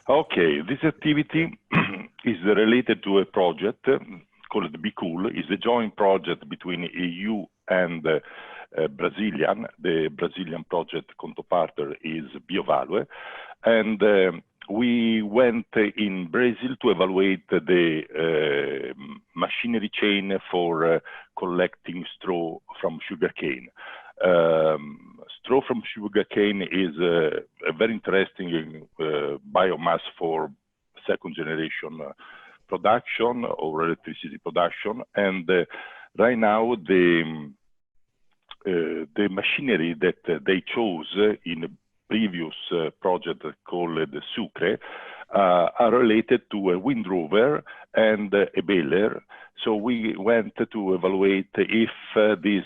Okay, this activity is related to a project called BECOOL. It's a joint project between EU and Brazilian. The Brazilian project counterpartner is BioValue. And we went in Brazil to evaluate the machinery chain for collecting straw from sugarcane. Straw from sugarcane is a very interesting biomass for second generation production or electricity production. And right now, the machinery that they chose in a previous project called Sucre are related to a windrover and a baler. So we went to evaluate if these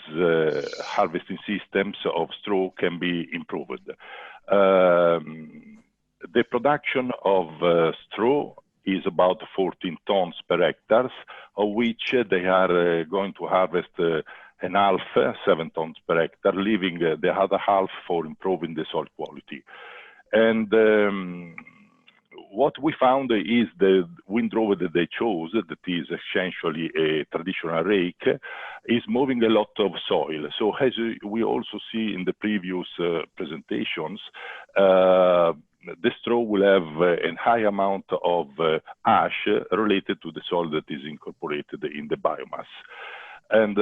harvesting systems of straw can be improved. The production of straw is about 14 tons per hectare, of which they are going to harvest an half, 7 tons per hectare, leaving the other half for improving the soil quality. And what we found is the windrover that they chose, that is essentially a traditional rake, is moving a lot of soil. So as we also see in the previous presentations, the straw will have a high amount of ash related to the soil that is incorporated in the biomass. And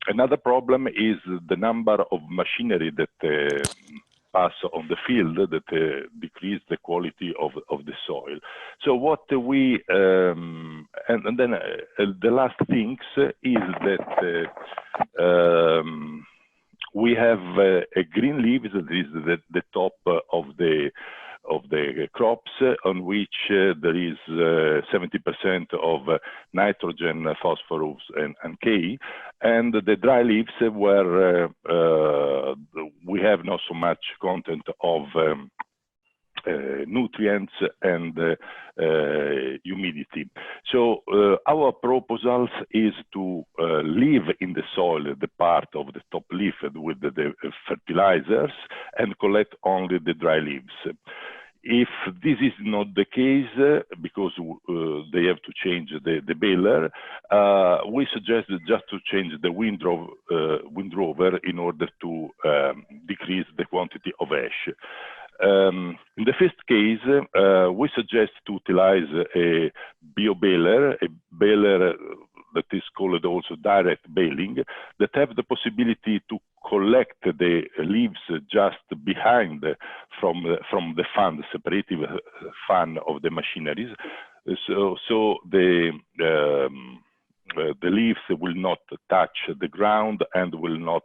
another problem is the number of machinery that pass on the field that decrease the quality of the soil. So what we, and then the last things is that we have a green leaves, that is the top of the crops, on which there is 70% of nitrogen, phosphorus, and K, and the dry leaves where we have not so much content of nutrients and humidity. So our proposals is to leave in the soil the part of the top leaf with the fertilizers and collect only the dry leaves. If this is not the case, because they have to change the baler, we suggest just to change the windrover in order to decrease the quantity of ash. In the first case, we suggest to utilize a bio-baler, a baler that is called also direct baling, that have the possibility to collect the leaves just behind from the fan, the separative fan of the machineries. So the leaves will not touch the ground and will not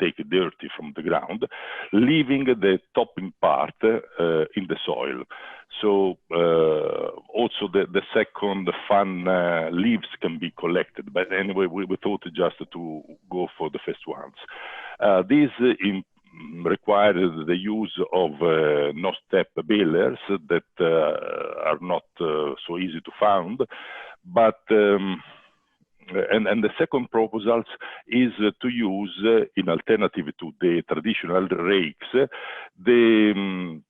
take dirty from the ground, leaving the topping part in the soil. So also the second fan leaves can be collected, but anyway, we thought just to go for the first ones. This requires the use of no-step balers that are not so easy to find, but and the second proposal is to use, in alternative to the traditional rakes, the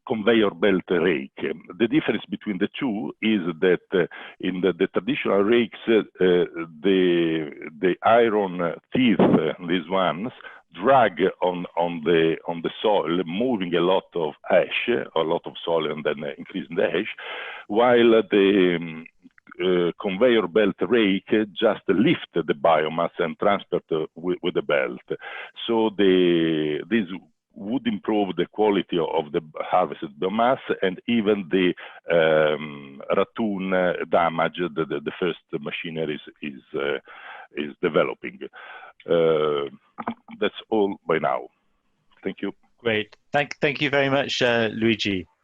conveyor belt rake. The difference between the two is that in the traditional rakes, the iron teeth, these ones, drag on the soil, moving a lot of ash, a lot of soil, and then increasing the ash, while the conveyor belt rake just lift the biomass and transport with the belt. So this would improve the quality of the harvested biomass and even the ratoon damage that the first machinery is developing. That's all by now. Thank you. Great. Thank you very much, Luigi.